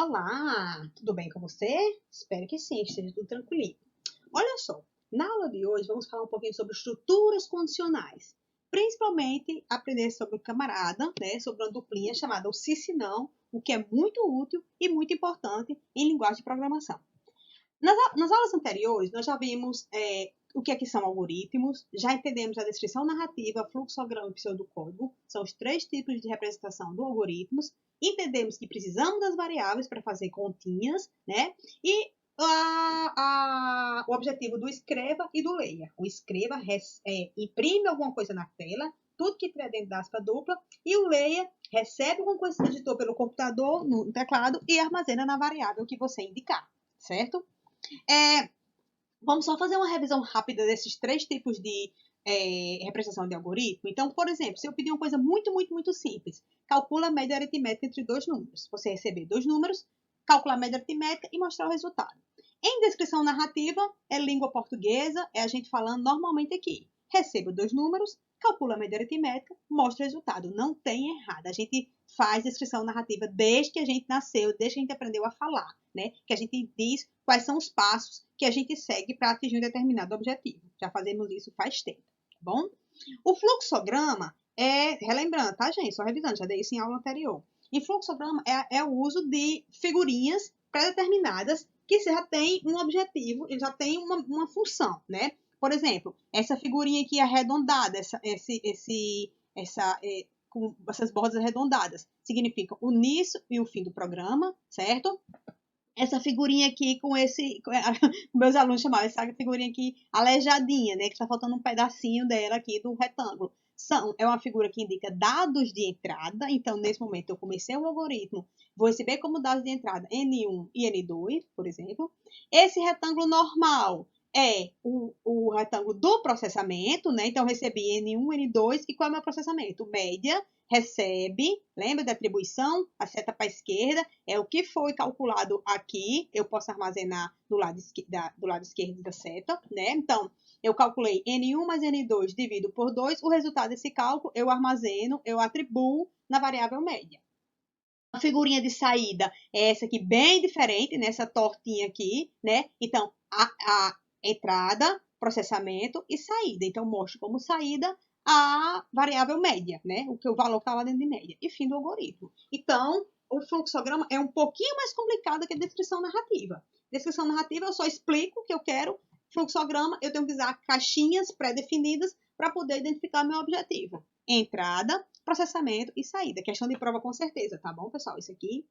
Olá, tudo bem com você? Espero que sim, esteja tudo tranquilinho. Olha só, na aula de hoje vamos falar um pouquinho sobre estruturas condicionais, principalmente aprender sobre o camarada, né, sobre uma duplinha chamada o sim se não, o que é muito útil e muito importante em linguagem de programação. Nas aulas anteriores, nós já vimos o que é que são algoritmos, já entendemos a descrição narrativa, fluxograma e pseudocódigo, são os três tipos de representação do algoritmos. Entendemos que precisamos das variáveis para fazer continhas, né? E o objetivo do escreva e do leia. O escreva imprime alguma coisa na tela, tudo que tiver dentro da aspa dupla, e o leia recebe alguma coisa que editou pelo computador, no teclado, e armazena na variável que você indicar, certo? Vamos só fazer uma revisão rápida desses três tipos de representação de algoritmo. Então, por exemplo, se eu pedir uma coisa muito simples, calcula a média aritmética entre dois números. Você receber dois números, calcular a média aritmética e mostrar o resultado. Em descrição narrativa, é língua portuguesa, é a gente falando normalmente aqui. Recebo dois números, calcula a média aritmética, mostra o resultado. Não tem errado. A gente faz descrição narrativa desde que a gente nasceu, desde que a gente aprendeu a falar, né? Que a gente diz quais são os passos que a gente segue para atingir um determinado objetivo. Já fazemos isso faz tempo, tá bom? O fluxograma relembrando, tá, gente? Só revisando, já dei isso em aula anterior. Em fluxograma é o uso de figurinhas pré-determinadas que já tem um objetivo, ele já tem uma função, né? Por exemplo, essa figurinha aqui arredondada, com essas bordas arredondadas, significa o início e o fim do programa, certo? Essa figurinha aqui com meus alunos chamavam essa figurinha aqui aleijadinha, né? Que está faltando um pedacinho dela aqui do retângulo. É uma figura que indica dados de entrada. Então, nesse momento, eu comecei o algoritmo. Vou receber como dados de entrada N1 e N2, por exemplo. Esse retângulo normal é o retângulo do processamento, né? Então, eu recebi N1, N2. E qual é o meu processamento? Média, recebe, lembra da atribuição? A seta para a esquerda é o que foi calculado aqui. Eu posso armazenar do lado esquerdo da seta, né? Então, eu calculei N1 mais N2 divido por 2. O resultado desse cálculo eu armazeno, eu atribuo na variável média. A figurinha de saída é essa aqui, bem diferente, nessa tortinha aqui, né? Então, a entrada, processamento e saída. Então, mostro como saída a variável média, né? O valor que está lá dentro de média. E fim do algoritmo. Então, o fluxograma é um pouquinho mais complicado que a descrição narrativa. Descrição narrativa, eu só explico o que eu quero. Fluxograma, eu tenho que usar caixinhas pré-definidas para poder identificar meu objetivo. Entrada, processamento e saída. Questão de prova com certeza, tá bom, pessoal? Isso aqui.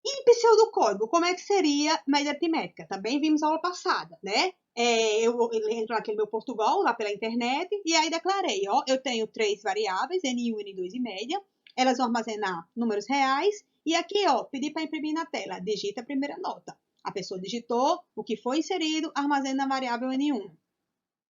E pseudocódigo, como é que seria média aritmética? Também vimos aula passada, né? Eu entro aqui no meu Portugal, lá pela internet, e aí declarei, ó, eu tenho três variáveis, N1, N2 e média, elas vão armazenar números reais, e aqui, ó, pedi para imprimir na tela, digita a primeira nota. A pessoa digitou, o que foi inserido, armazena na variável N1.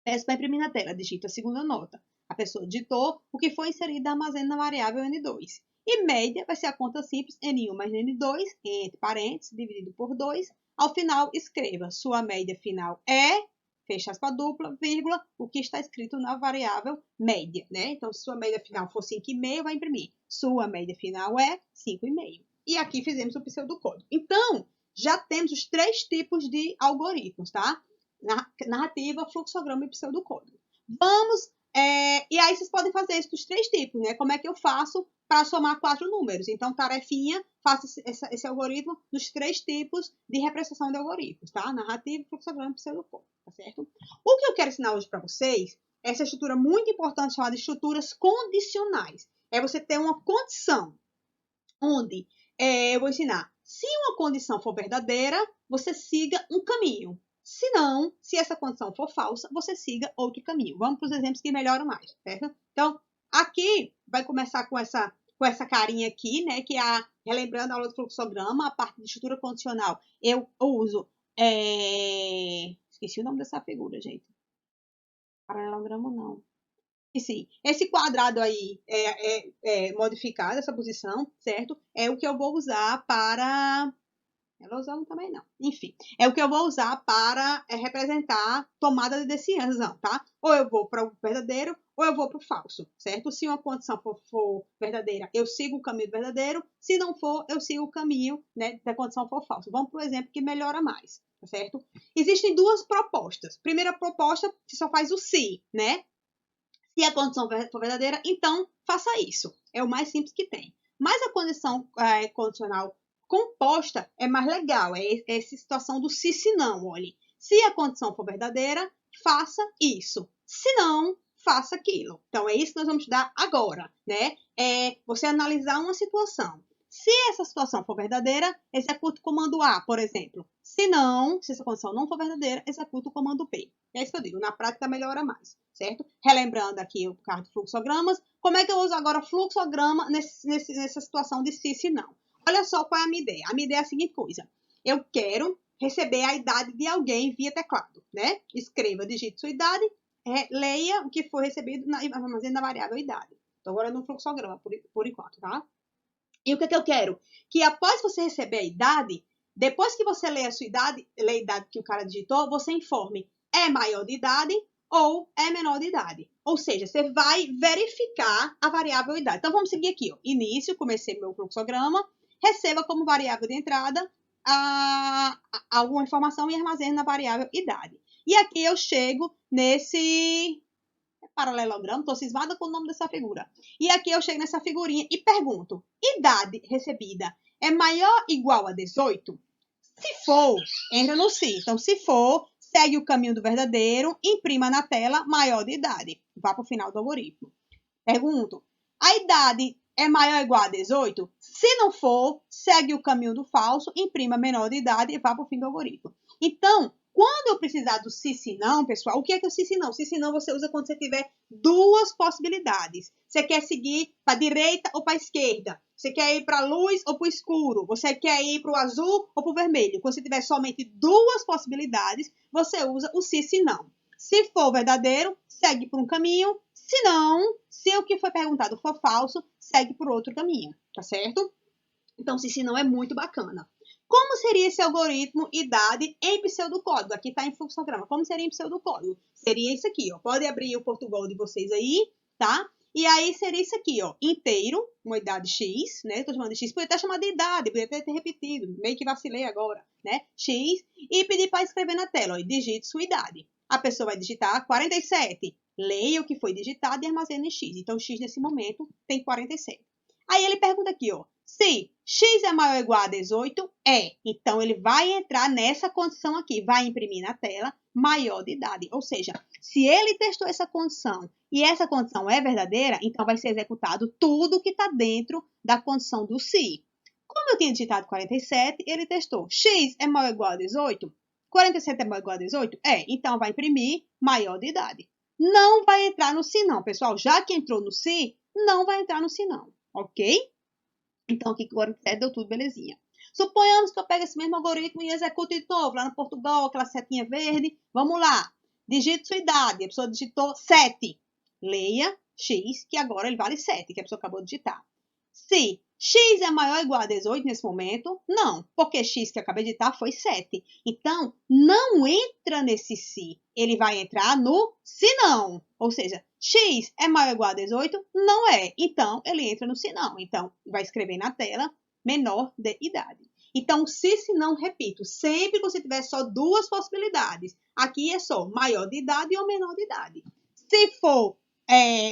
Peço para imprimir na tela, digita a segunda nota. A pessoa digitou, o que foi inserido, armazena na variável N2. E média vai ser a conta simples N1 mais N2, entre parênteses, dividido por 2. Ao final, escreva sua média final é, fecha aspas dupla, vírgula, o que está escrito na variável média, né? Então, se sua média final for 5,5, vai imprimir. Sua média final é 5,5. E aqui fizemos o pseudocódigo. Então, já temos os três tipos de algoritmos, tá? Narrativa, fluxograma e pseudocódigo. E aí vocês podem fazer isso dos três tipos, né? Como é que eu faço para somar 4 números? Então, tarefinha, faça esse algoritmo dos três tipos de representação de algoritmos, tá? Narrativa, fluxograma e pseudocódigo, tá certo? O que eu quero ensinar hoje para vocês é essa estrutura muito importante chamada estruturas condicionais. É você ter uma condição onde eu vou ensinar. Se uma condição for verdadeira, você siga um caminho. Se não, se essa condição for falsa, você siga outro caminho. Vamos para os exemplos que melhoram mais, certo? Então, aqui vai começar com essa carinha aqui, né? Que é relembrando a aula do fluxograma, a parte de estrutura condicional. Eu uso. Esqueci o nome dessa figura, gente. Paralelogramo não. E sim, esse quadrado aí modificado, essa posição, certo? É o que eu vou usar para Ela usando também não. Enfim, é o que eu vou usar para representar tomada de decisão, tá? Ou eu vou para o verdadeiro, ou eu vou para o falso, certo? Se uma condição for verdadeira, eu sigo o caminho do verdadeiro. Se não for, eu sigo o caminho, né, da condição for falso. Vamos para o exemplo que melhora mais, tá certo? Existem duas propostas. Primeira proposta, que só faz o se, né? Se a condição for verdadeira, então faça isso. É o mais simples que tem. Mas a condição condicional composta é mais legal. É essa situação do se não. Olhe, se a condição for verdadeira, faça isso. Se não, faça aquilo. Então, é isso que nós vamos estudar agora, né? É você analisar uma situação. Se essa situação for verdadeira, execute o comando A, por exemplo. Se não, se essa condição não for verdadeira, execute o comando P. É isso que eu digo, na prática melhora mais, certo? Relembrando aqui o caso de fluxogramas, como é que eu uso agora fluxograma nessa situação de se e se não? Olha só qual é a minha ideia. A minha ideia é a seguinte coisa. Eu quero receber a idade de alguém via teclado, né? Escreva, digite sua idade, leia o que foi recebido e armazene na variável idade. Estou agora no fluxograma, por enquanto, tá? E o que eu quero? Que após você receber a idade, depois que você lê a sua idade, lê a idade que o cara digitou, você informe é maior de idade ou é menor de idade. Ou seja, você vai verificar a variável idade. Então, vamos seguir aqui. Ó. Início, comecei meu fluxograma, receba como variável de entrada alguma informação e armazene na variável idade. E aqui eu chego nesse paralelogramo, estou cismada com o nome dessa figura. E aqui eu chego nessa figurinha e pergunto, idade recebida é maior ou igual a 18? Se for, entra no se. Então, se for, segue o caminho do verdadeiro, imprima na tela maior de idade. Vá para o final do algoritmo. Pergunto, a idade é maior ou igual a 18? Se não for, segue o caminho do falso, imprima menor de idade e vá para o fim do algoritmo. Então, quando eu precisar do se não, pessoal, o que é o se não? Se não você usa quando você tiver duas possibilidades. Você quer seguir para a direita ou para a esquerda? Você quer ir para a luz ou para o escuro? Você quer ir para o azul ou para o vermelho? Quando você tiver somente duas possibilidades, você usa o se não. Se for verdadeiro, segue por um caminho. Se não, se o que foi perguntado for falso, segue por outro caminho, tá certo? Então, se não é muito bacana. Como seria esse algoritmo idade em pseudocódigo? Aqui está em fluxograma. Como seria em pseudocódigo? Seria isso aqui, ó. Pode abrir o Portugal de vocês aí, tá? E aí seria isso aqui, ó. Inteiro, uma idade X, né? Estou chamando de X. Podia até chamar de idade, podia até ter repetido. Meio que vacilei agora, né? X. E pedir para escrever na tela, ó. Digite sua idade. A pessoa vai digitar 47. Leia o que foi digitado e armazene em X. Então, X nesse momento tem 47. Aí ele pergunta aqui, ó. Se x é maior ou igual a 18, é. Então, ele vai entrar nessa condição aqui, vai imprimir na tela maior de idade. Ou seja, se ele testou essa condição e essa condição é verdadeira, então vai ser executado tudo que está dentro da condição do se. Como eu tinha digitado 47, ele testou x é maior ou igual a 18? 47 é maior ou igual a 18? É. Então, vai imprimir maior de idade. Não vai entrar no se não, pessoal. Já que entrou no se, não vai entrar no se não. Ok? Então, aqui 47 deu tudo belezinha. Suponhamos que eu pego esse mesmo algoritmo e executo de novo, lá no Portugal, aquela setinha verde. Vamos lá. Digite sua idade. A pessoa digitou 7. Leia x, que agora ele vale 7, que a pessoa acabou de digitar. Se x é maior ou igual a 18 nesse momento, não, porque x que eu acabei de digitar foi 7. Então, não entra nesse se. Ele vai entrar no se não. Ou seja, x é maior ou igual a 18? Não é. Então, ele entra no se não. Então, vai escrever na tela menor de idade. Então, se não, repito, sempre que você tiver só duas possibilidades. Aqui é só maior de idade ou menor de idade. Se for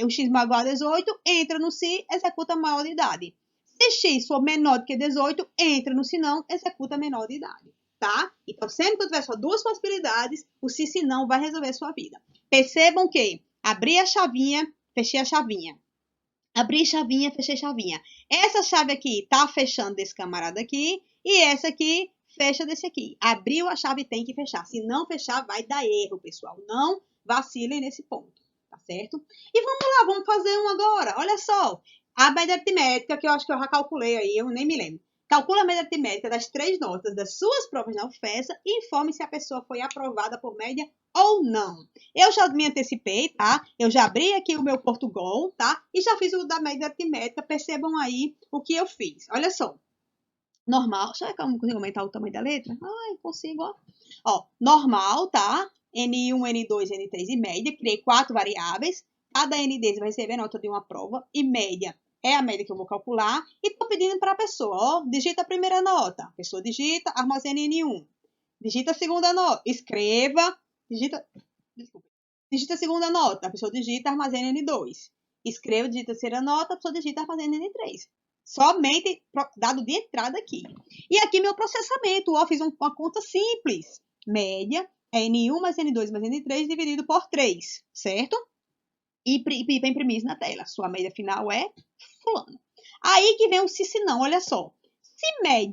o x maior ou igual a 18, entra no se, executa maior de idade. Se x for menor do que 18, entra no se não, executa menor de idade. Tá? Então, sempre que eu tiver só duas possibilidades, o se não vai resolver a sua vida. Percebam que abri a chavinha, fechei a chavinha. Abri chavinha, fechei chavinha. Essa chave aqui tá fechando desse camarada aqui e essa aqui fecha desse aqui. Abriu a chave, tem que fechar. Se não fechar, vai dar erro, pessoal. Não vacilem nesse ponto, tá certo? E vamos lá, vamos fazer um agora. Olha só, a média aritmética, que eu acho que eu já calculei aí, eu nem me lembro. Calcula a média aritmética das 3 notas das suas provas na UFESA e informe se a pessoa foi aprovada por média ou não. Eu já me antecipei, tá? Eu já abri aqui o meu Portugal, tá? E já fiz o da média aritmética. Percebam aí o que eu fiz. Olha só. Normal. Deixa eu ver como consigo aumentar o tamanho da letra. Ai, consigo, ó. Ó, normal, tá? N1, N2, N3 e média. Criei 4 variáveis. Cada N deles vai receber nota de uma prova. E média é a média que eu vou calcular. E tô pedindo para a pessoa, ó, digita a primeira nota. A pessoa digita, armazena N1. Digita a segunda nota. Escreva. Desculpa. Digita a segunda nota. A pessoa digita, armazena N2. Escreva, digita a terceira nota. A pessoa digita, armazena N3. Somente dado de entrada aqui. E aqui meu processamento, ó, fiz uma conta simples. Média é N1 mais N2 mais N3 dividido por 3, certo? E para imprimir isso na tela. Sua média final é fulano. Aí que vem o se não, olha só.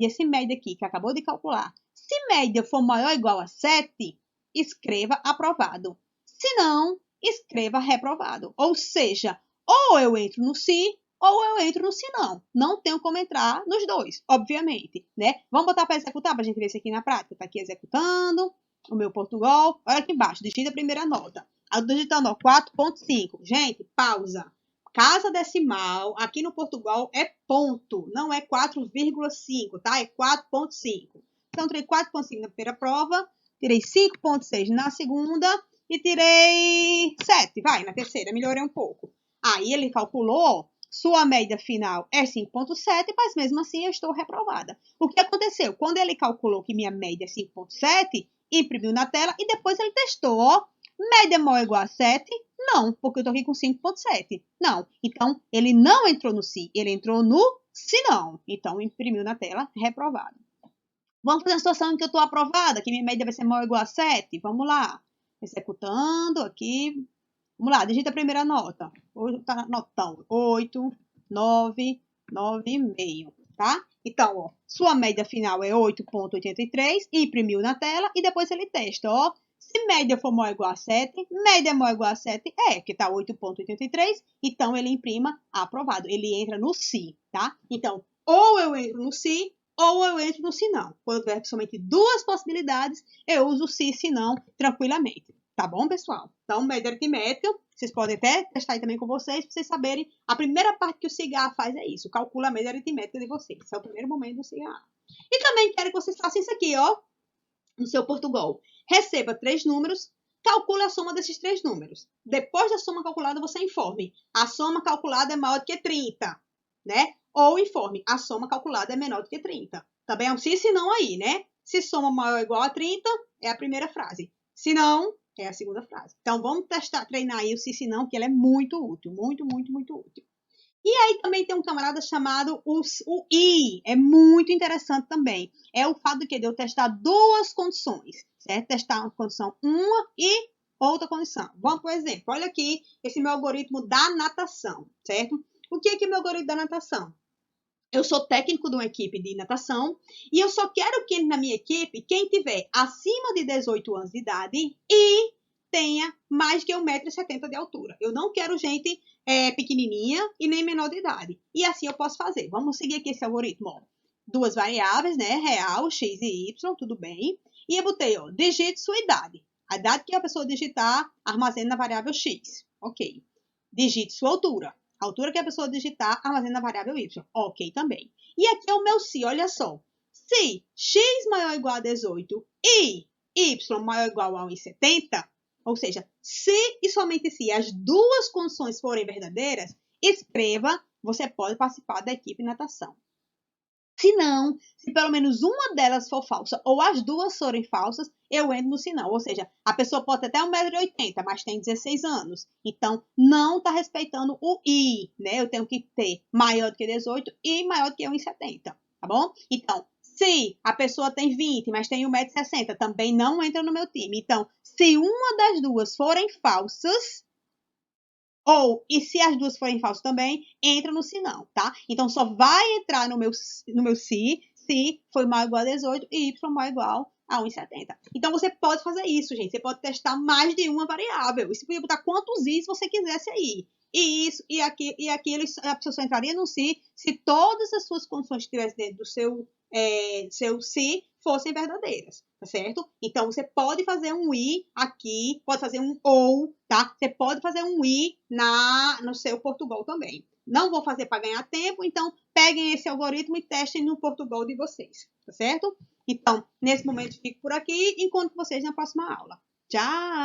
Esse média aqui que acabou de calcular, se média for maior ou igual a 7, escreva aprovado. Se não, escreva reprovado. Ou seja, ou eu entro no se, ou eu entro no se não. Não tenho como entrar nos dois, obviamente, né? Vamos botar para executar para a gente ver isso aqui na prática. Tá aqui executando o meu Portugal. Olha aqui embaixo, digita a primeira nota. Eu digitando 4.5. Gente, pausa. Casa decimal, aqui no Portugal, é ponto, não é 4,5, tá? É 4,5. Então, tirei 4,5 na primeira prova, tirei 5,6 na segunda e tirei 7, vai, na terceira, melhorei um pouco. Aí ele calculou, sua média final é 5,7, mas mesmo assim eu estou reprovada. O que aconteceu? Quando ele calculou que minha média é 5,7, imprimiu na tela e depois ele testou, ó, média maior ou igual a 7, não, porque eu tô aqui com 5,7. Não. Então, ele não entrou no se, ele entrou no se não. Então, imprimiu na tela, reprovado. Vamos fazer uma situação em que eu estou aprovada, que minha média vai ser maior ou igual a 7. Vamos lá. Executando aqui. Vamos lá, digita a primeira nota. Hoje tá notão. 8, 9, 9,5, tá? Então, ó, sua média final é 8,83, imprimiu na tela e depois ele testa, ó. Se média for maior ou igual a 7, média maior ou igual a 7 que tá 8,83, então ele imprima aprovado. Ele entra no se, tá? Então, ou eu entro no se, ou eu entro no se não. Quando tiver somente duas possibilidades, eu uso o se não tranquilamente. Tá bom, pessoal? Então, média aritmética, vocês podem até testar aí também com vocês, para vocês saberem. A primeira parte que o CIGA faz é isso, calcula a média aritmética de vocês. Esse é o primeiro momento do CIGA. E também quero que vocês façam isso aqui, ó, no seu Portugal. Receba 3 números, calcule a soma desses 3 números. Depois da soma calculada, você informe. A soma calculada é maior do que 30, né? Ou informe, a soma calculada é menor do que 30. Também é um se não aí, né? Se soma maior ou igual a 30, é a primeira frase. Se não, é a segunda frase. Então, vamos testar, treinar aí o se não, que ele é muito útil. Muito, muito, muito útil. E aí também tem um camarada chamado o I. É muito interessante também. É o fato de eu testar duas condições, certo? Testar uma condição uma e outra condição. Vamos por exemplo. Olha aqui esse meu algoritmo da natação, certo? O que é meu algoritmo da natação? Eu sou técnico de uma equipe de natação e eu só quero que na minha equipe, quem tiver acima de 18 anos de idade e tenha mais de 1,70 m de altura. Eu não quero gente pequenininha e nem menor de idade. E assim eu posso fazer. Vamos seguir aqui esse algoritmo. Ó. Duas variáveis, né? Real, x e y, tudo bem. E eu botei, ó, digite sua idade. A idade que a pessoa digitar, armazena na variável x. Ok. Digite sua altura. A altura que a pessoa digitar, armazena a variável y. Ok também. E aqui é o meu se, olha só. Se x maior ou igual a 18 e y maior ou igual a 1,70, ou seja, se e somente se as duas condições forem verdadeiras, escreva, você pode participar da equipe de natação. Se não, se pelo menos uma delas for falsa ou as duas forem falsas, eu entro no se não. Ou seja, a pessoa pode ter até 1,80 m, mas tem 16 anos. Então, não está respeitando o I, né? Eu tenho que ter maior do que 18 e maior do que 1,70, tá bom? Então, se a pessoa tem 20, mas tem 1,60 m, também não entra no meu time. Então, se uma das duas forem falsas, e se as duas forem falsas também, entra no se não, tá? Então, só vai entrar no meu se for maior ou igual a 18 e y maior ou igual a 1,70. Então, você pode fazer isso, gente. Você pode testar mais de uma variável. E você pode botar quantos i's você quisesse aí. E isso, e aqui a pessoa só entraria no se todas as suas condições estivessem dentro do seu se fossem verdadeiras, tá certo? Então, você pode fazer um i aqui, pode fazer um ou, tá? Você pode fazer um i no seu Portugal também. Não vou fazer para ganhar tempo, então peguem esse algoritmo e testem no Portugal de vocês, tá certo? Então, nesse momento fico por aqui, encontro vocês na próxima aula. Tchau!